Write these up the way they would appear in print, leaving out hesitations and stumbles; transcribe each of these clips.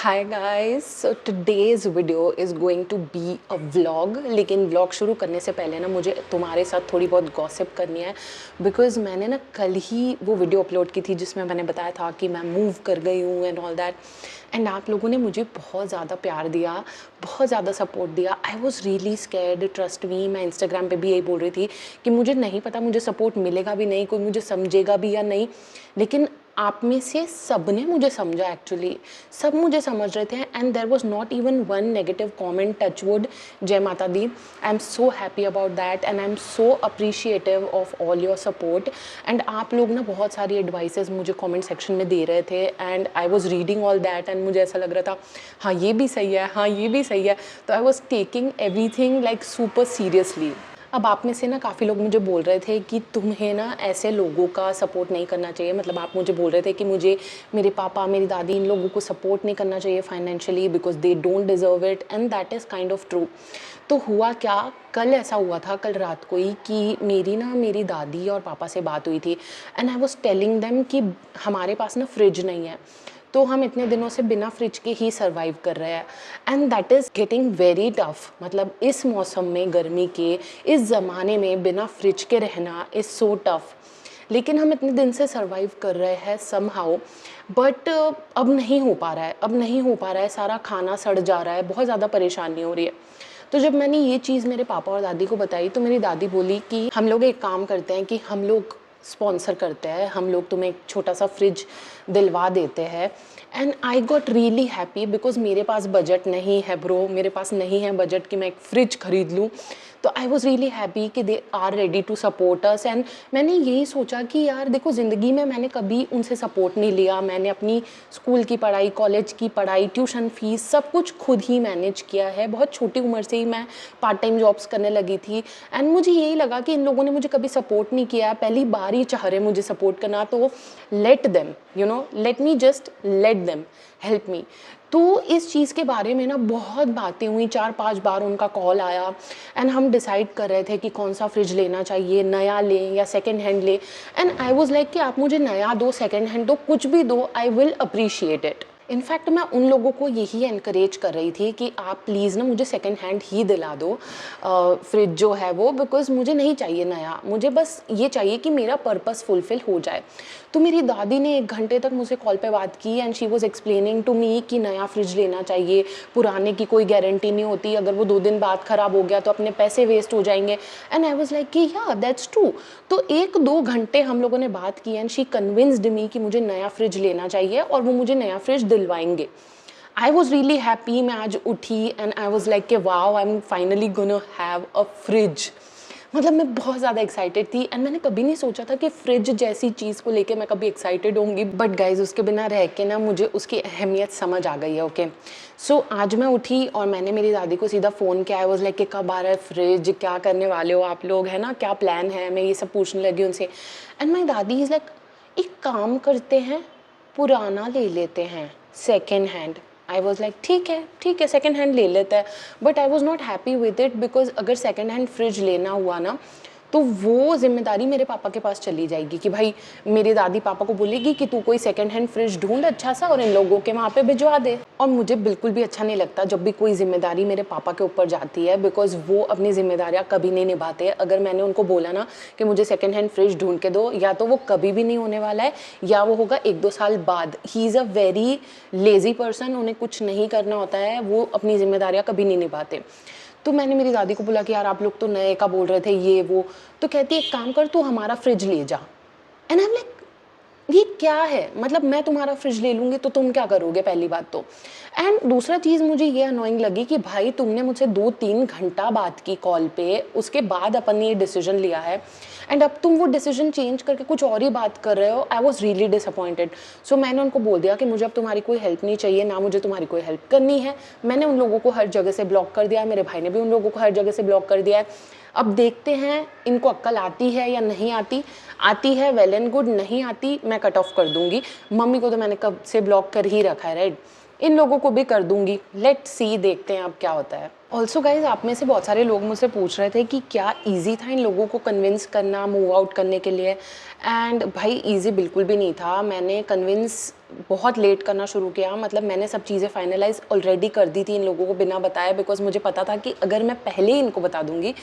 Hi guys, so today's video is going to be a vlog. लेकिन vlog शुरू करने से पहले ना मुझे तुम्हारे साथ थोड़ी बहुत गॉसिप करनी है, बिकॉज़ मैंने ना कल ही वो वीडियो अपलोड की थी जिसमें मैंने बताया था कि मैं मूव कर गई हूँ एंड ऑल दैट। एंड आप लोगों ने मुझे बहुत ज़्यादा प्यार दिया, बहुत ज़्यादा सपोर्ट दिया। I was really scared, trust me. मैं इंस्टाग्राम पे भी यही बोल रही थी कि मुझे नहीं पता मुझे सपोर्ट मिलेगा भी नहीं, कोई मुझे समझेगा भी या नहीं। लेकिन आप में से सब ने मुझे समझा, एक्चुअली सब मुझे समझ रहे थे and there was not even one negative comment. Touch wood, जय माता दी। I am so happy about that and I am so appreciative of all your support. And आप लोग ना बहुत सारी एडवाइसेस मुझे कमेंट सेक्शन में दे रहे थे and I was reading all that and मुझे ऐसा लग रहा था हाँ ये भी सही है, हाँ ये भी सही है। तो I was taking everything like super seriously. अब आप में से ना काफ़ी लोग मुझे बोल रहे थे कि तुम्हें ना ऐसे लोगों का सपोर्ट नहीं करना चाहिए। मतलब आप मुझे बोल रहे थे कि मुझे मेरे पापा, मेरी दादी, इन लोगों को सपोर्ट नहीं करना चाहिए financially because they don't deserve it, and that is kind of true. तो हुआ क्या, कल ऐसा हुआ था, कल रात को ही, कि मेरी दादी और पापा से बात हुई थी and I was telling them कि हमारे पास ना फ्रिज नहीं है, तो हम इतने दिनों से बिना फ्रिज के ही सर्वाइव कर रहे हैं and that is getting very tough. मतलब इस मौसम में, गर्मी के इस ज़माने में बिना फ्रिज के रहना इज़ सो टफ। लेकिन हम इतने दिन से सर्वाइव कर रहे हैं समहाउ, बट अब नहीं हो पा रहा है, अब नहीं हो पा रहा है। सारा खाना सड़ जा रहा है, बहुत ज़्यादा परेशानी हो रही है। तो जब मैंने ये चीज़ मेरे पापा और दादी को बताई तो मेरी दादी बोली कि हम लोग एक काम करते हैं कि हम लोग स्पॉन्सर करते हैं, हम लोग तुम्हें एक छोटा सा फ्रिज दिलवा देते हैं। And I got really happy because मेरे पास बजट नहीं है ब्रो, मेरे पास नहीं है बजट कि मैं एक फ्रिज खरीद लूँ। तो आई वॉज़ रियली हैप्पी कि they are ready to support us. And मैंने यही सोचा कि यार देखो, ज़िंदगी में मैंने कभी उनसे सपोर्ट नहीं लिया। मैंने अपनी स्कूल की पढ़ाई, कॉलेज की पढ़ाई, ट्यूशन फीस सब कुछ खुद ही मैनेज किया है। बहुत छोटी उम्र से ही मैं पार्ट टाइम जॉब्स करने लगी थी एंड मुझे यही लगा कि इन लोगों ने मुझे कभी सपोर्ट नहीं किया है, पहली बार ही चाह रहे मुझे सपोर्ट करना, तो let them, you know, let me just let them help me. तो इस चीज़ के बारे में ना बहुत बातें हुई, 4-5 बार उनका कॉल आया एंड हम डिसाइड कर रहे थे कि कौन सा फ्रिज लेना चाहिए, नया लें या सेकेंड हैंड लें। एंड आई वाज लाइक कि आप मुझे नया दो, सेकेंड हैंड दो, कुछ भी दो, I will appreciate it. In fact मैं उन लोगों को यही एनकरेज कर रही थी कि आप प्लीज़ ना मुझे सेकेंड हैंड ही दिला दो फ्रिज जो है वो, बिकॉज़ मुझे नहीं चाहिए नया, मुझे बस ये चाहिए कि मेरा पर्पस फुलफ़िल हो जाए। तो मेरी दादी ने 1 घंटे तक मुझसे कॉल पे बात की and she was explaining to me कि नया फ्रिज लेना चाहिए, पुराने की कोई गारंटी नहीं होती, अगर वो 2 दिन बाद ख़राब हो गया तो अपने पैसे वेस्ट हो जाएंगे। एंड आई वाज लाइक कि या दैट्स ट्रू। तो 1-2 घंटे हम लोगों ने बात की एंड शी कन्विंस्ड मी कि मुझे नया फ्रिज लेना चाहिए और वो मुझे नया फ्रिज दिलवाएंगे। I was really happy. मैं आज उठी एंड आई वॉज लाइक कि wow, I am finally gonna have a fridge. मतलब मैं बहुत ज़्यादा एक्साइटेड थी एंड मैंने कभी नहीं सोचा था कि फ्रिज जैसी चीज़ को लेके मैं कभी एक्साइटेड होंगी। बट गाइज, उसके बिना रह के ना मुझे उसकी अहमियत समझ आ गई है। ओके, सो आज मैं उठी और मैंने मेरी दादी को सीधा फ़ोन किया। आई वॉज लाइक कि कब आ रहा है फ्रिज, क्या करने वाले हो आप लोग, है ना, क्या प्लान है। मैं ये सब पूछने लगी उनसे एंड माई दादी इज़ लाइक, एक काम करते हैं, पुराना ले लेते हैं, second hand. I was like ठीक है सेकेंड हैंड ले लेता है। But I was not happy with it because अगर सेकेंड हैंड फ्रिज लेना हुआ ना तो वो जिम्मेदारी मेरे पापा के पास चली जाएगी कि भाई मेरी दादी पापा को बोलेगी कि तू कोई सेकेंड हैंड फ्रिज ढूंढ अच्छा सा और इन लोगों के वहाँ पे भिजवा दे। और मुझे बिल्कुल भी अच्छा नहीं लगता जब भी कोई जिम्मेदारी मेरे पापा के ऊपर जाती है, बिकॉज वो अपनी जिम्मेदारियाँ कभी नहीं निभाते। अगर मैंने उनको बोला ना कि मुझे सेकेंड हैंड फ्रिज ढूंढ के दो, या तो वो कभी भी नहीं होने वाला है या वो होगा 1-2 साल बाद। He is a very lazy person, उन्हें कुछ नहीं करना होता है, वो अपनी जिम्मेदारियाँ कभी नहीं निभाते। तो मैंने मेरी दादी को बोला कि यार आप लोग तो नए का बोल रहे थे ये वो। तो कहती है एक काम कर, तू हमारा फ्रिज ले जा। एंड आई एम लाइक, ये क्या है, मतलब मैं तुम्हारा फ्रिज ले लूँगी तो तुम क्या करोगे, पहली बात तो। एंड दूसरा चीज़ मुझे ये अनोइंग लगी कि भाई तुमने मुझसे 2-3 घंटा बात की कॉल पे, उसके बाद अपन ने ये डिसीजन लिया है एंड अब तुम वो डिसीजन चेंज करके कुछ और ही बात कर रहे हो। I was really disappointed. So मैंने उनको बोल दिया कि मुझे अब तुम्हारी कोई हेल्प नहीं चाहिए, ना मुझे तुम्हारी कोई हेल्प करनी है। मैंने उन लोगों को हर जगह से ब्लॉक कर दिया, मेरे भाई ने भी उन लोगों को हर जगह से ब्लॉक कर दिया है। अब देखते हैं इनको अक्ल आती है या नहीं आती। आती है वेल एंड गुड, नहीं आती मैं कट ऑफ कर दूंगी। मम्मी को तो मैंने कब से ब्लॉक कर ही रखा है, राइट। इन लोगों को भी कर दूंगी, लेट सी, देखते हैं अब क्या होता है। ऑल्सो गाइज, आप में से बहुत सारे लोग मुझसे पूछ रहे थे कि क्या ईजी था इन लोगों को कन्विंस करना मूव आउट करने के लिए, एंड भाई ईजी बिल्कुल भी नहीं था। मैंने कन्विंस बहुत लेट करना शुरू किया, मतलब मैंने सब चीज़ें फाइनलाइज ऑलरेडी कर दी थी इन लोगों को बिना बताए, बिकॉज मुझे पता था कि अगर मैं पहले ही इनको बता दूंगी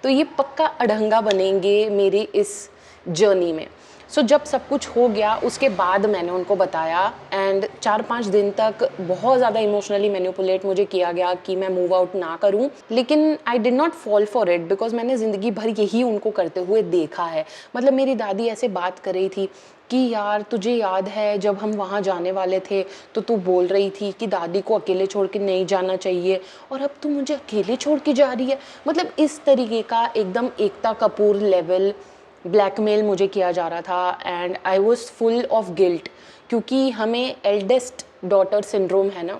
तो ये पक्का अड़ंगा बनेंगे मेरी इस जर्नी में। सो जब सब कुछ हो गया उसके बाद मैंने उनको बताया, एंड 4-5 दिन तक बहुत ज़्यादा इमोशनली मैनिपुलेट मुझे किया गया कि मैं मूव आउट ना करूं, लेकिन I did not fall for it, because मैंने ज़िंदगी भर यही उनको करते हुए देखा है। मतलब मेरी दादी ऐसे बात कर रही थी कि यार तुझे याद है जब हम वहाँ जाने वाले थे तो तू बोल रही थी कि दादी को अकेले छोड़ के नहीं जाना चाहिए, और अब तू मुझे अकेले छोड़ के जा रही है। मतलब इस तरीके का एकदम एकता कपूर लेवल ब्लैकमेल मुझे किया जा रहा था, and I was full of guilt, क्योंकि हमें एल्डेस्ट डॉटर सिंड्रोम है ना,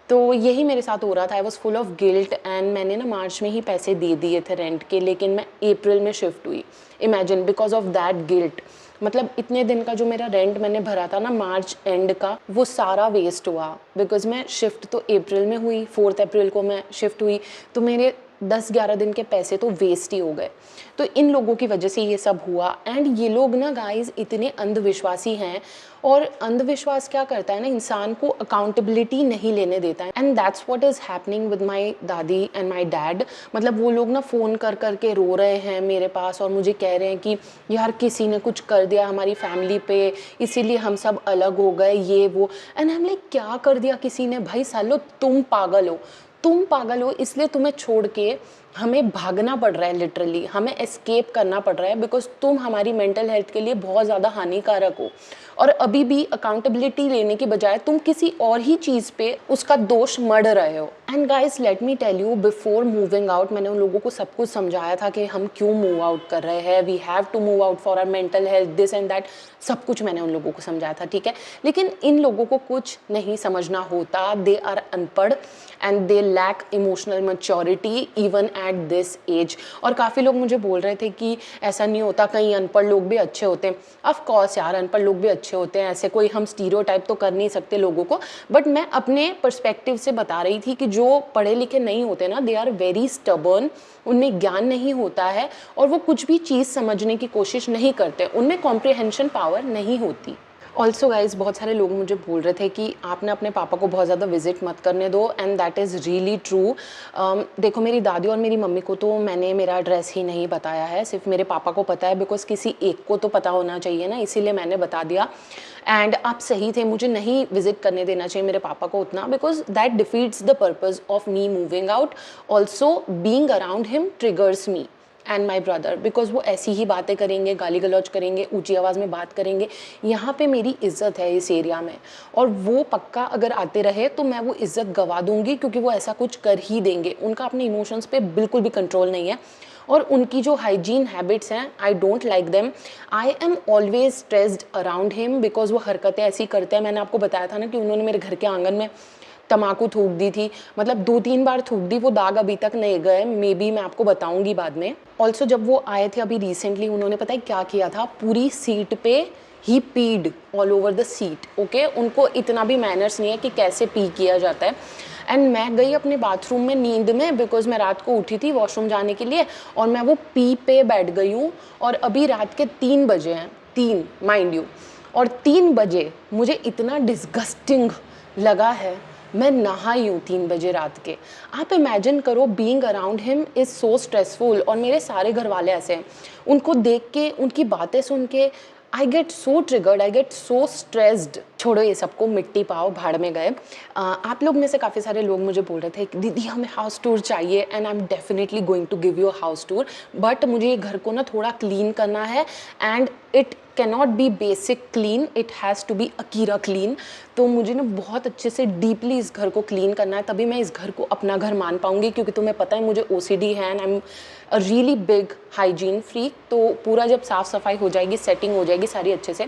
तो यही मेरे साथ हो रहा था। I was full of guilt, and मैंने ना मार्च में ही पैसे दे दिए थे रेंट के, लेकिन मैं अप्रैल में शिफ्ट हुई। Imagine, because of that guilt, मतलब इतने दिन का जो मेरा रेंट मैंने भरा था ना मार्च एंड का, वो सारा वेस्ट हुआ, बिकॉज मैं शिफ्ट तो अप्रैल में हुई, 4 अप्रैल को मैं शिफ्ट हुई, तो मेरे 10-11 दिन के पैसे तो वेस्ट ही हो गए। तो इन लोगों की वजह से ये सब हुआ, एंड ये लोग ना गाइज इतने अंधविश्वासी हैं, और अंधविश्वास क्या करता है ना, इंसान को अकाउंटेबिलिटी नहीं लेने देता है, and that's what is happening with my दादी एंड माय डैड। मतलब वो लोग ना फ़ोन कर कर के रो रहे हैं मेरे पास, और मुझे कह रहे हैं कि यार किसी ने कुछ कर दिया हमारी फैमिली पे, इसीलिए हम सब अलग हो गए, ये वो। एंड हम लाइक, क्या कर दिया किसी ने? भाई सालो, तुम पागल हो, तुम पागल हो, इसलिए तुम्हें छोड़ के हमें भागना पड़ रहा है, लिटरली हमें एस्केप करना पड़ रहा है, बिकॉज तुम हमारी मेंटल हेल्थ के लिए बहुत ज़्यादा हानिकारक हो, और अभी भी अकाउंटेबिलिटी लेने की बजाय तुम किसी और ही चीज़ पे उसका दोष मढ़ रहे हो। And guys, let me tell you, before moving out मैंने उन लोगों को सब कुछ समझाया था कि हम क्यों मूव आउट कर रहे हैं, we have to move out for our mental health, this and that, सब कुछ मैंने उन लोगों को समझाया था, ठीक है। लेकिन इन लोगों को कुछ नहीं समझना होता, दे आर अनपढ़ and they lack emotional maturity even at this age. और काफ़ी लोग मुझे बोल रहे थे कि ऐसा नहीं होता, कहीं अनपढ़ लोग भी अच्छे होते हैं। ऑफ कोर्स यार, अनपढ़ लोग भी अच्छे होते हैं, ऐसे कोई हम स्टीरियोटाइप तो कर नहीं सकते लोगों को, बट मैं अपने पर्सपेक्टिव से बता रही थी कि जो पढ़े लिखे नहीं होते ना, दे आर वेरी स्टबर्न, उनमें ज्ञान नहीं होता है, और वो कुछ भी चीज़ समझने की कोशिश नहीं करते, उनमें कॉम्प्रिहेंशन पावर नहीं होती। ऑल्सो गाइज, बहुत सारे लोग मुझे बोल रहे थे कि आपने अपने पापा को बहुत ज़्यादा विजिट मत करने दो, and that is really true. देखो, मेरी दादी और मेरी मम्मी को तो मैंने मेरा एड्रेस ही नहीं बताया है, सिर्फ मेरे पापा को पता है, बिकॉज किसी एक को तो पता होना चाहिए ना, इसीलिए मैंने बता दिया। एंड आप सही थे, मुझे नहीं विजिट करने देना चाहिए मेरे पापा को उतना, because that defeats the purpose of me moving out. Also being around him triggers me and my brother, because वो ऐसी ही बातें करेंगे, गाली गलौज करेंगे, ऊंची आवाज़ में बात करेंगे। यहाँ पे मेरी इज्जत है इस एरिया में, और वो पक्का अगर आते रहे तो मैं वो इज्जत गवा दूंगी, क्योंकि वो ऐसा कुछ कर ही देंगे। उनका अपने इमोशंस पे बिल्कुल भी कंट्रोल नहीं है, और उनकी जो हाइजीन हैबिट्स हैं, I don't like them. I am always stressed around him, because वो हरकतें ऐसी करते हैं। मैंने आपको बताया था ना कि उन्होंने मेरे घर के आंगन में तम्बाकू थूक दी थी, मतलब 2-3 बार थूक दी, वो दाग अभी तक नहीं गए, मे बी मैं आपको बताऊंगी बाद में। ऑल्सो जब वो आए थे अभी रिसेंटली, उन्होंने पता है क्या किया था, पूरी सीट पे ही पीड all over the seat. Okay, उनको इतना भी मैनर्स नहीं है कि कैसे पी किया जाता है। एंड मैं गई अपने बाथरूम में नींद में, बिकॉज मैं रात को उठी थी वॉशरूम जाने के लिए, और मैं वो पी पे बैठ गई हूँ, और अभी रात के 3 बजे हैं, 3 माइंड यू, और 3 बजे मुझे इतना डिस्गस्टिंग लगा है, मैं नहाई हूँ 3 बजे रात के। आप इमेजिन करो, being around him is so stressful, और मेरे सारे घर वाले ऐसे हैं, उनको देख के, उनकी बातें सुन के I get so triggered, I get so stressed. छोड़ो ये सबको, मिट्टी पाओ, भाड़ में गए। आप लोग में से काफ़ी सारे लोग मुझे बोल रहे थे कि दीदी हमें हाउस टूर चाहिए, and I am definitely going to give you a house tour, but मुझे ये घर को ना थोड़ा क्लीन करना है, and it cannot be basic clean, it has to be अकीरा क्लीन। तो मुझे ना बहुत अच्छे से डीपली इस घर को क्लीन करना है, तभी मैं इस घर को अपना घर मान पाऊँगी, क्योंकि तुम्हें पता है मुझे OCD है, and I am a really big hygiene freak. तो पूरा जब साफ़ सफाई हो जाएगी, सेटिंग हो जाएगी सारी अच्छे से,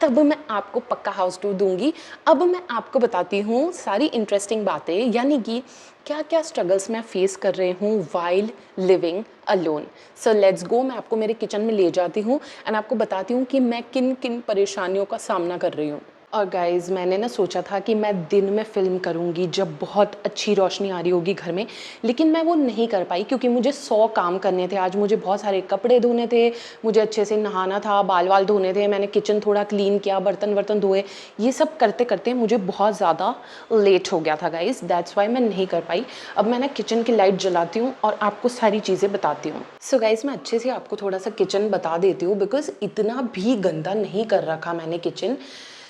तब मैं आपको पक्का हाउस टूर दूंगी। अब मैं आपको बताती हूँ सारी इंटरेस्टिंग बातें, यानी कि क्या क्या स्ट्रगल्स मैं फेस कर रही हूँ while living alone. So let's go, मैं आपको मेरे किचन में ले जाती हूँ, एंड आपको बताती हूँ कि मैं किन किन परेशानियों का सामना कर रही हूँ। और गाइज़ मैंने ना सोचा था कि मैं दिन में फ़िल्म करूँगी जब बहुत अच्छी रोशनी आ रही होगी घर में, लेकिन मैं वो नहीं कर पाई क्योंकि मुझे 100 काम करने थे। आज मुझे बहुत सारे कपड़े धोने थे, मुझे अच्छे से नहाना था, बाल वाल धोने थे, मैंने किचन थोड़ा क्लीन किया, बर्तन वर्तन धोए। ये सब करते करते मुझे बहुत ज़्यादा लेट हो गया था गाइज़, दैट्स वाई मैं नहीं कर पाई। अब मैं ना किचन की लाइट जलाती हूँ और आपको सारी चीज़ें बताती हूँ। सो गाइज़ मैं अच्छे से आपको थोड़ा सा किचन बता देती हूँ बिकॉज़ इतना भी गंदा नहीं कर रखा मैंने किचन।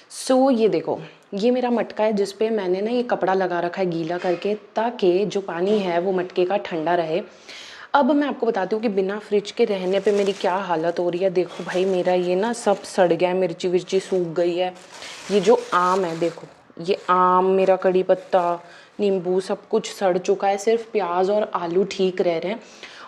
सो ये देखो, ये मेरा मटका है जिस पे मैंने ना ये कपड़ा लगा रखा है गीला करके, ताकि जो पानी है वो मटके का ठंडा रहे। अब मैं आपको बताती हूँ कि बिना फ्रिज के रहने पे मेरी क्या हालत हो रही है। देखो भाई, मेरा ये ना सब सड़ गया है, मिर्ची विर्ची सूख गई है। ये जो आम है देखो, ये आम, मेरा कड़ी पत्ता, नींबू सब कुछ सड़ चुका है, सिर्फ प्याज और आलू ठीक रह रहे हैं।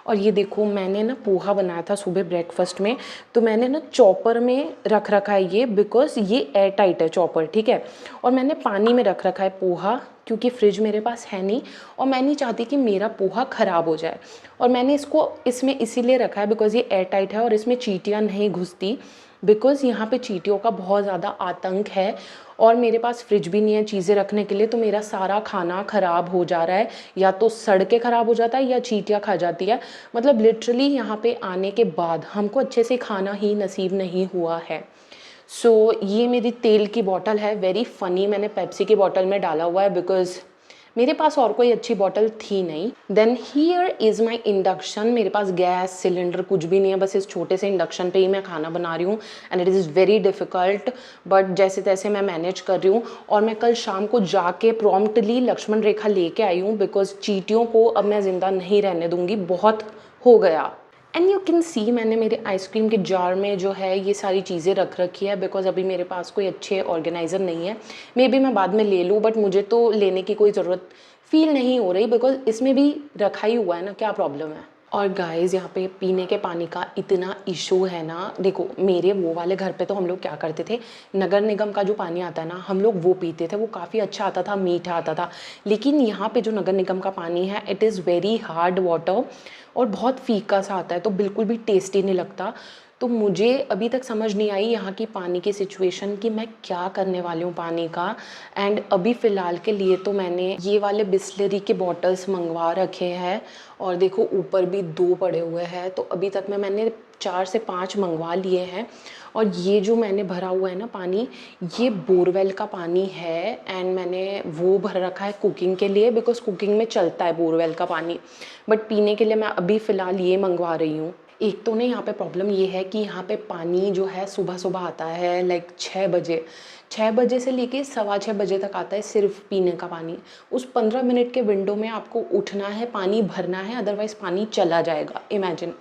और ये देखो, मैंने ना पोहा बनाया था सुबह ब्रेकफास्ट में, तो मैंने ना चॉपर में रख रखा है ये, बिकॉज ये एयर टाइट है चॉपर, ठीक है। और मैंने पानी में रख रखा है पोहा क्योंकि फ्रिज मेरे पास है नहीं और मैं नहीं चाहती कि मेरा पोहा ख़राब हो जाए। और मैंने इसको इसमें इसीलिए रखा है बिकॉज ये एयर टाइट है और इसमें चींटियाँ नहीं घुसती, बिकॉज़ यहाँ पे चींटियों का बहुत ज़्यादा आतंक है। और मेरे पास फ्रिज भी नहीं है चीज़ें रखने के लिए, तो मेरा सारा खाना ख़राब हो जा रहा है, या तो सड़ के ख़राब हो जाता है या चींटियाँ खा जाती है। मतलब लिटरली यहाँ पे आने के बाद हमको अच्छे से खाना ही नसीब नहीं हुआ है। सो ये मेरी तेल की बॉटल है, वेरी फ़नी, मैंने पेप्सी की बॉटल में डाला हुआ है बिकॉज़ मेरे पास और कोई अच्छी बॉटल थी नहीं। Then here is my induction. मेरे पास गैस सिलेंडर कुछ भी नहीं है, बस इस छोटे से इंडक्शन पे ही मैं खाना बना रही हूँ and it is very difficult, but जैसे तैसे मैं मैनेज कर रही हूँ। और मैं कल शाम को जाके प्रॉम्प्टली लक्ष्मण रेखा लेके आई हूँ बिकॉज चींटियों को अब मैं ज़िंदा नहीं रहने दूँगी, बहुत हो गया। एंड यू कैन सी मैंने मेरे आइसक्रीम के जार में जो है ये सारी चीज़ें रख रखी है बिकॉज अभी मेरे पास कोई अच्छे ऑर्गेनाइज़र नहीं है। मे बी मैं बाद में ले लूँ, बट मुझे तो लेने की कोई ज़रूरत फील नहीं हो रही बिकॉज इसमें भी रखा ही हुआ है ना, क्या प्रॉब्लम है। और गाइस यहाँ पे पीने के पानी का इतना इशू है ना, देखो मेरे वो वाले घर पे तो हम लोग क्या करते थे, नगर निगम का जो पानी आता है ना, हम लोग वो पीते थे, वो काफ़ी अच्छा आता था, मीठा आता था। लेकिन यहाँ पे जो नगर निगम का पानी है, it is very hard water और बहुत फीका सा आता है, तो बिल्कुल भी टेस्टी नहीं लगता। तो मुझे अभी तक समझ नहीं आई यहाँ की पानी की सिचुएशन कि मैं क्या करने वाली हूँ पानी का। एंड अभी फ़िलहाल के लिए तो मैंने ये वाले बिस्लरी के बॉटल्स मंगवा रखे हैं और देखो ऊपर भी 2 पड़े हुए हैं, तो अभी तक मैंने 4 से 5 मंगवा लिए हैं। और ये जो मैंने भरा हुआ है ना पानी, ये बोरवेल का पानी है एंड मैंने वो भर रखा है कुकिंग के लिए बिकॉज कुकिंग में चलता है बोरवेल का पानी, बट पीने के लिए मैं अभी फ़िलहाल ये मंगवा रही हूँ। एक तो ना यहाँ पे प्रॉब्लम ये है कि यहाँ पे पानी जो है सुबह सुबह आता है, लाइक 6 बजे से लेके 6:15 बजे तक आता है सिर्फ पीने का पानी। उस 15 मिनट के विंडो में आपको उठना है, पानी भरना है, अदरवाइज़ पानी चला जाएगा, इमेजिन।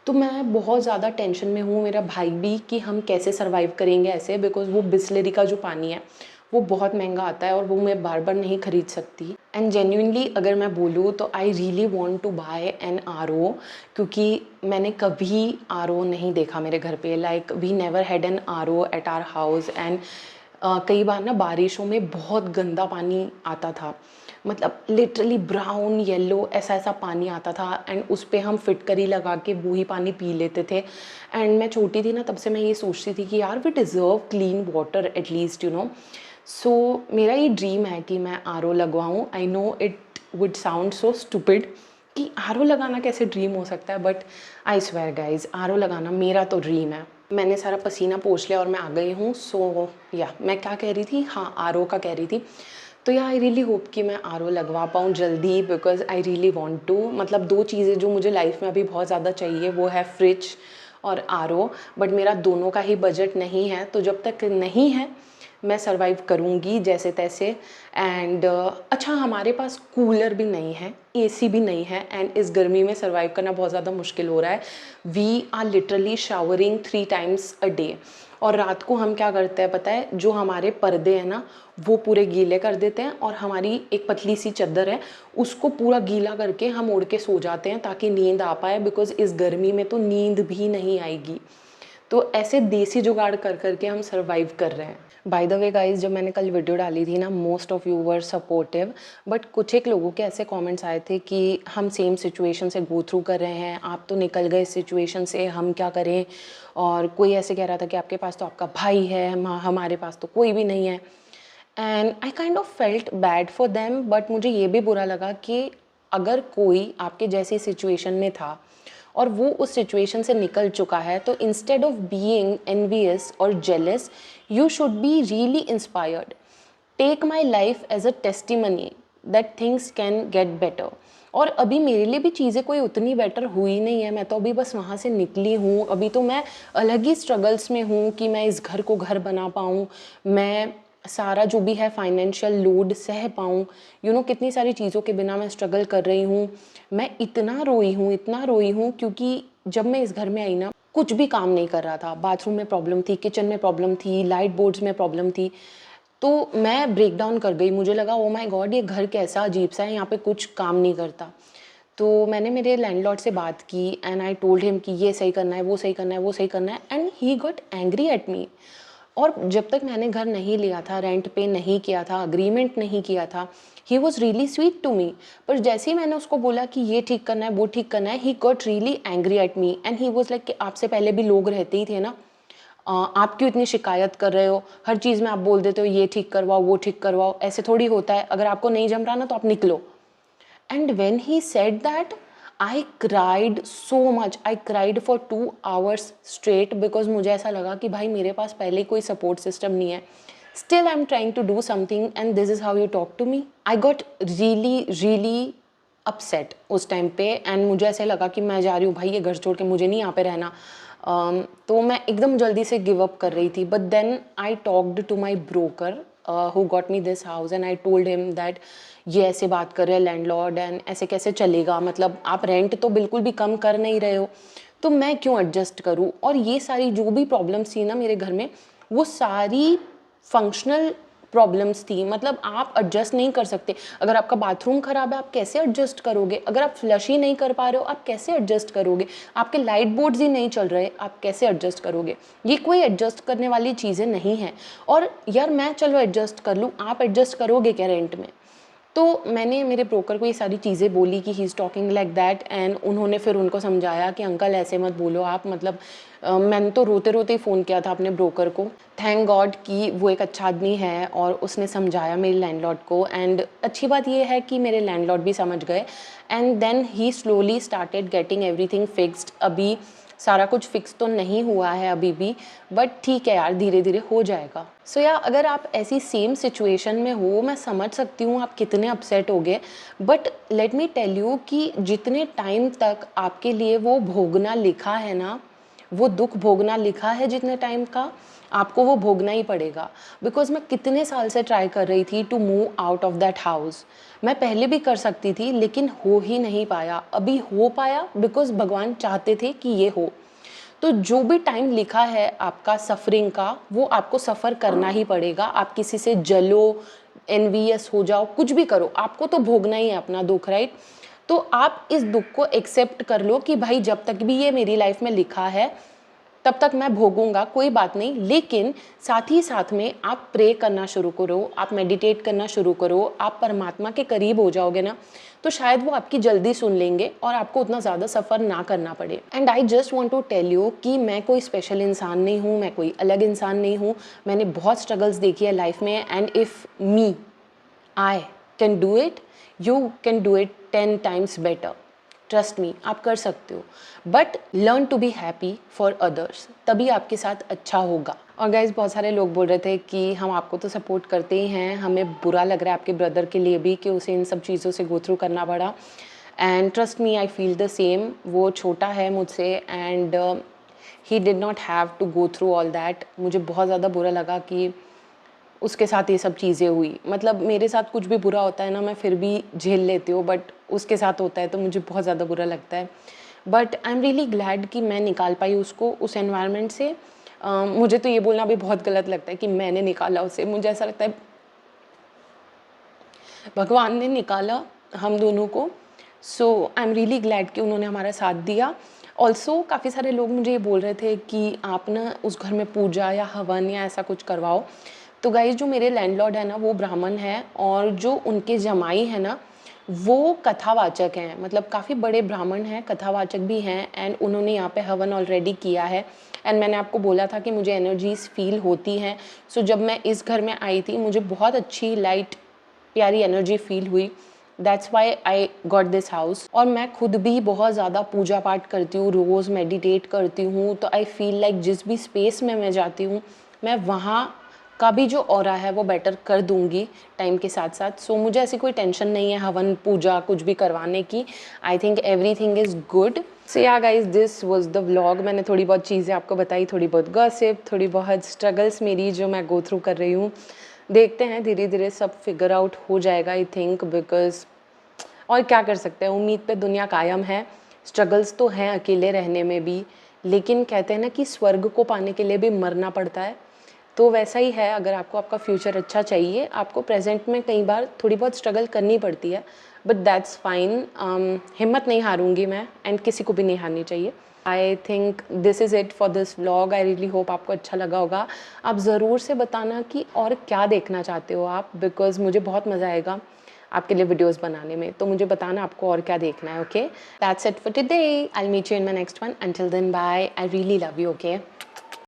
तो मैं बहुत ज़्यादा टेंशन में हूँ, मेरा भाई भी, कि हम कैसे सर्वाइव करेंगे ऐसे, बिकॉज़ वो बिस्लरी का जो पानी है वो बहुत महंगा आता है और वो मैं बार बार नहीं ख़रीद सकती। एंड जेन्युइनली अगर मैं बोलूँ तो I really want to buy an RO, क्योंकि मैंने कभी आरओ नहीं देखा मेरे घर पे, like we never had an RO at our house. And कई बार ना बारिशों में बहुत गंदा पानी आता था, मतलब लिटरली ब्राउन येलो ऐसा ऐसा पानी आता था एंड उस पर हम फिटकरी लगा के वो ही पानी पी लेते थे। एंड मैं छोटी थी ना, तब से मैं ये सोचती थी कि यार we deserve clean water at least, you know. So मेरा ये ड्रीम है कि मैं आरओ लगवाऊँ। I know it would sound so stupid कि आरओ लगाना कैसे ड्रीम हो सकता है, but I swear guys, RO लगाना मेरा तो ड्रीम है। मैंने सारा पसीना पोंछ लिया और मैं आ गई हूँ। सो या मैं क्या कह रही थी, हाँ आरओ का कह रही थी। तो या आई रियली होप कि मैं आरओ लगवा पाऊँ जल्दी, because I really want to. मतलब 2 चीज़ें जो मुझे लाइफ में अभी बहुत ज़्यादा चाहिए वो है फ्रिज और आरओ, बट मेरा दोनों का ही बजट नहीं है, तो जब तक नहीं है मैं सर्वाइव करूँगी जैसे तैसे। एंड अच्छा, हमारे पास कूलर भी नहीं है, एसी भी नहीं है एंड इस गर्मी में सर्वाइव करना बहुत ज़्यादा मुश्किल हो रहा है। We are literally showering 3 times a day. और रात को हम क्या करते हैं पता है, जो हमारे पर्दे हैं ना वो पूरे गीले कर देते हैं और हमारी एक पतली सी चादर है उसको पूरा गीला करके हम ओढ़ के सो जाते हैं ताकि नींद आ पाए, बिकॉज़ इस गर्मी में तो नींद भी नहीं आएगी। तो ऐसे देसी जुगाड़ कर करके हम सर्वाइव कर रहे हैं। बाय द वे गाइज, जब मैंने कल वीडियो डाली थी ना, most of you were supportive, but कुछ एक लोगों के ऐसे कमेंट्स आए थे कि हम सेम सिचुएशन से गो थ्रू कर रहे हैं, आप तो निकल गए इस सिचुएशन से, हम क्या करें। और कोई ऐसे कह रहा था कि आपके पास तो आपका भाई है, हमारे पास तो कोई भी नहीं है। And I kind of felt bad for them, but मुझे ये भी बुरा लगा कि अगर कोई आपके जैसी सिचुएशन में था और वो उस सिचुएशन से निकल चुका है, तो इंस्टेड ऑफ बीइंग एनवियस और jealous, you should be really inspired. Take my life as a testimony that things can get better. और अभी मेरे लिए भी चीज़ें कोई उतनी बेटर हुई नहीं है, मैं तो अभी बस वहाँ से निकली हूँ। अभी तो मैं अलग ही स्ट्रगल्स में हूँ कि मैं इस घर को घर बना पाऊँ, मैं सारा जो भी है फाइनेंशियल लोड सह पाऊँ। कितनी सारी चीज़ों के बिना मैं स्ट्रगल कर रही हूँ। मैं इतना रोई हूँ क्योंकि जब मैं इस घर में आई ना, कुछ भी काम नहीं कर रहा था। बाथरूम में प्रॉब्लम थी, किचन में प्रॉब्लम थी, लाइट बोर्ड्स में प्रॉब्लम थी। तो मैं ब्रेक डाउन कर गई। मुझे लगा ओ माय गॉड, ये घर कैसा अजीब सा है, यहाँ पे कुछ काम नहीं करता। तो मैंने मेरे लैंडलॉर्ड से बात की एंड आई टोल्ड हिम कि ये सही करना है, वो सही करना है, वो सही करना है, and he got angry at me. और जब तक मैंने घर नहीं लिया था, रेंट पे नहीं किया था, अग्रीमेंट नहीं किया था, he was really sweet to me. पर जैसे ही मैंने उसको बोला कि ये ठीक करना है, वो ठीक करना है, he got really angry at me and he was like कि आपसे पहले भी लोग रहते ही थे ना, आप क्यों इतनी शिकायत कर रहे हो, हर चीज़ में आप बोल देते हो ये ठीक करवाओ, वो ठीक करवाओ, ऐसे थोड़ी होता है, अगर आपको नहीं जम रहा ना तो आप निकलो। And when he said that, I cried so much. I cried for 2 hours straight because मुझे ऐसा लगा कि भाई मेरे पास पहले कोई सपोर्ट सिस्टम नहीं है. Still I'm trying to do something and this is how you talk to me. I got really upset उस टाइम पे एंड मुझे ऐसे लगा कि मैं जा रही हूँ भाई, ये घर छोड़ के, मुझे नहीं यहाँ पे रहना. तो मैं एकदम जल्दी से गिव अप कर रही थी. But then I talked to my broker who got me this house and I told him that ये ऐसे बात कर रहे हैं लैंडलॉर्ड एंड ऐसे कैसे चलेगा, मतलब आप रेंट तो बिल्कुल भी कम कर नहीं रहे हो, तो मैं क्यों एडजस्ट करूँ. और ये सारी जो भी प्रॉब्लम्स थी ना मेरे घर में, वो सारी फंक्शनल प्रॉब्लम्स थी. मतलब आप एडजस्ट नहीं कर सकते. अगर आपका बाथरूम ख़राब है, आप कैसे एडजस्ट करोगे. अगर आप फ्लश ही नहीं कर पा रहे हो, आप कैसे एडजस्ट करोगे. आपके लाइट बोर्ड्स ही नहीं चल रहे, आप कैसे एडजस्ट करोगे. ये कोई एडजस्ट करने वाली चीज़ें नहीं हैं. और यार मैं चलो एडजस्ट कर लूँ, आप एडजस्ट करोगे क्या रेंट में. तो मैंने मेरे ब्रोकर को ये सारी चीज़ें बोली कि he is talking like that and उन्होंने फिर उनको समझाया कि अंकल ऐसे मत बोलो आप. मतलब मैंने तो रोते रोते ही फ़ोन किया था अपने ब्रोकर को. थैंक गॉड कि वो एक अच्छा आदमी है और उसने समझाया मेरे लैंडलॉर्ड को. एंड अच्छी बात ये है कि मेरे लैंडलॉर्ड भी समझ गए and then he slowly started getting everything fixed. अभी सारा कुछ फिक्स तो नहीं हुआ है अभी भी, बट ठीक है यार, धीरे धीरे हो जाएगा. सो यार, अगर आप ऐसी सेम सिचुएशन में हो, मैं समझ सकती हूँ आप कितने अपसेट हो गए. But let me tell you कि जितने टाइम तक आपके लिए वो भोगना लिखा है ना, वो दुख भोगना लिखा है जितने टाइम का, आपको वो भोगना ही पड़ेगा. बिकॉज मैं कितने साल से ट्राई कर रही थी to move out of that house. मैं पहले भी कर सकती थी लेकिन हो ही नहीं पाया. अभी हो पाया बिकॉज भगवान चाहते थे कि ये हो. तो जो भी टाइम लिखा है आपका सफरिंग का, वो आपको सफ़र करना ही पड़ेगा. आप किसी से जलो, एनवियस हो जाओ, कुछ भी करो, आपको तो भोगना ही है अपना दुख, राइट. तो आप इस दुख को एक्सेप्ट कर लो कि भाई जब तक भी ये मेरी लाइफ में लिखा है तब तक मैं भोगूंगा, कोई बात नहीं. लेकिन साथ ही साथ में आप प्रे करना शुरू करो, आप मेडिटेट करना शुरू करो, आप परमात्मा के करीब हो जाओगे ना, तो शायद वो आपकी जल्दी सुन लेंगे और आपको उतना ज़्यादा सफ़र ना करना पड़े. And I just want to tell you कि मैं कोई स्पेशल इंसान नहीं हूँ, मैं कोई अलग इंसान नहीं हूँ. मैंने बहुत स्ट्रगल्स देखी है लाइफ में and if me I can do it, you can do it 10 times better. Trust me, आप कर सकते हो. But learn to be happy for others, तभी आपके साथ अच्छा होगा. और गाइज, बहुत सारे लोग बोल रहे थे कि हम आपको तो सपोर्ट करते ही हैं, हमें बुरा लग रहा है आपके ब्रदर के लिए भी कि उसे इन सब चीज़ों से गो थ्रू करना पड़ा. And trust me, I feel the same. वो छोटा है मुझसे and he did not have to go through all that. मुझे बहुत ज़्यादा बुरा लगा कि उसके साथ ये सब चीज़ें हुई. मतलब मेरे साथ कुछ भी बुरा होता है ना, मैं फिर भी झेल लेती हूँ, बट उसके साथ होता है तो मुझे बहुत ज़्यादा बुरा लगता है. But I am really glad कि मैं निकाल पाई उसको उस एनवायरनमेंट से. मुझे तो ये बोलना भी बहुत गलत लगता है कि मैंने निकाला उसे. मुझे ऐसा लगता है भगवान ने निकाला हम दोनों को. सो आई एम रियली ग्लैड कि उन्होंने हमारा साथ दिया. ऑल्सो काफ़ी सारे लोग मुझे ये बोल रहे थे कि आप ना उस घर में पूजा या हवन या ऐसा कुछ करवाओ. तो गाइस जो मेरे लैंडलॉर्ड है ना वो ब्राह्मण है, और जो उनके जमाई है ना वो कथावाचक हैं, मतलब काफ़ी बड़े ब्राह्मण हैं, कथावाचक भी हैं, एंड उन्होंने यहाँ पे हवन ऑलरेडी किया है। एंड मैंने आपको बोला था कि मुझे एनर्जीज फील होती हैं। सो जब मैं इस घर में आई थी मुझे बहुत अच्छी लाइट प्यारी एनर्जी फील हुई। That's why I got this house. और मैं खुद भी बहुत ज़्यादा पूजा पाठ करती हूँ, रोज़ मेडिटेट करती हूँ, तो आई फील लाइक जिस भी स्पेस में मैं जाती हूँ मैं वहाँ का भी जो ऑरा है वो बेटर कर दूँगी टाइम के साथ साथ। सो मुझे ऐसी कोई टेंशन नहीं है हवन पूजा कुछ भी करवाने की। I think everything is good. So yeah guys this was the vlog. मैंने थोड़ी बहुत चीज़ें आपको बताई, थोड़ी बहुत गॉसिप, थोड़ी बहुत स्ट्रगल्स मेरी जो मैं गो थ्रू कर रही हूँ। देखते हैं धीरे धीरे सब फिगर आउट हो जाएगा आई थिंक, बिकॉज और क्या कर सकते हैं, उम्मीद पे दुनिया कायम है। स्ट्रगल्स तो हैं अकेले रहने में भी, लेकिन कहते हैं ना कि स्वर्ग को पाने के लिए भी मरना पड़ता है। तो वैसा ही है, अगर आपको आपका फ्यूचर अच्छा चाहिए आपको प्रेजेंट में कई बार थोड़ी बहुत स्ट्रगल करनी पड़ती है, बट दैट्स फाइन। हिम्मत नहीं हारूंगी मैं, एंड किसी को भी नहीं हारनी चाहिए। I think this is it for this vlog. I really hope आपको अच्छा लगा होगा। आप ज़रूर से बताना कि और क्या देखना चाहते हो आप, बिकॉज मुझे बहुत मज़ा आएगा आपके लिए वीडियोस बनाने में। तो मुझे बताना आपको और क्या देखना है। Okay, that's it for today. I will meet you in my next one. Until then bye. I really love you. Okay.